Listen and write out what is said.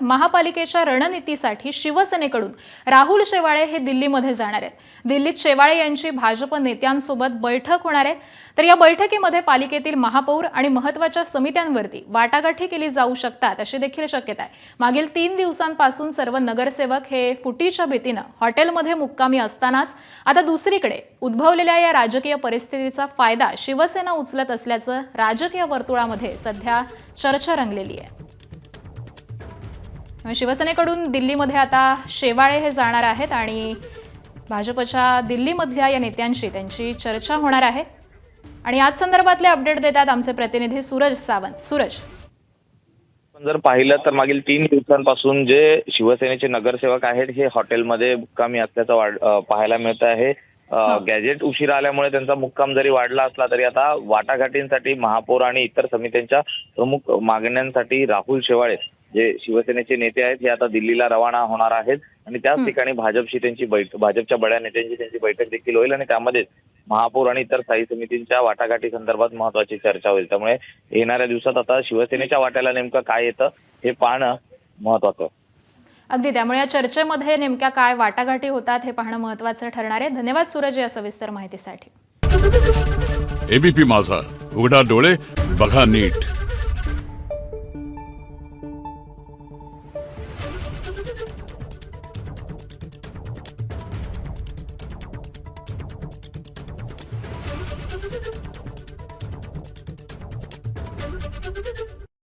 महापालिकेच्या रणनीतीसाठी शिवसेनेकडून राहुल शेवाळे हे दिल्लीमध्ये जाणार आहेत। दिल्लीत शेवाळे यांची भाजप नेत्यांसोबत बैठक होणार आहे। तर या बैठकीमध्ये पालिकेतील महापौर आणि महत्त्वाच्या समित्यांवरती वाटाघाटी केली जाऊ शकतात अशी देखील शक्यता आहे। मागील 3 दिवसांपासून सर्व नगरसेवक हे फुटीच्या भीतीने हॉटेलमध्ये मुक्कामी असतानाच आता दुसरीकडे उद्भवलेल्या या राजकीय परिस्थितीचा फायदा शिवसेना उचलत असल्याचं राजकीय वर्तुळामध्ये सध्या चर्चा रंगलेली आहे। शिवसेनेकडून दिल्लीमध्ये आता शेवाळे हे जाणार आहेत आणि भाजपच्या दिल्लीमधल्या या नेत्यांशी त्यांची चर्चा होणार आहे। आणि आज संदर्भातले अपडेट देतात आमचे प्रतिनिधी सूरज सावंत। सूरज, जर पाहिलं तर मागील 3 दिवसांपासून जे शिवसेनेचे नगरसेवक आहेत हे हॉटेलमध्ये मुक्कामी असल्याचं पाहायला मिळत आहे। गॅजेट उशिरा आल्यामुळे त्यांचा मुक्काम जरी वाढला असला तरी आता वाटाघाटींसाठी महापौर आणि इतर समित्यांच्या प्रमुख मागण्यांसाठी राहुल शेवाळे जे शिवसेनेचे नेते आहेत हे आता दिल्लीला रवाना होणार आहेत आणि त्याच ठिकाणी भाजपच्या बड्या नेत्यांची त्यांची बैठक देखील होईल आणि त्यामध्ये महापौर आणि इतर स्थायी समितींच्या वाटाघाटी संदर्भात महत्वाची चर्चा होईल। त्यामुळे येणाऱ्या दिवसात आता शिवसेनेच्या वाट्याला नेमकं काय येतं हे पाहणं महत्वाचं। अगदी, त्यामुळे या चर्चेमध्ये नेमक्या काय वाटाघाटी होतात हे पाहणं महत्त्वाचं ठरणार आहे। धन्यवाद सूरज या सविस्तर माहितीसाठी। एबीपी माझा, उघडा डोळे बघा नीट।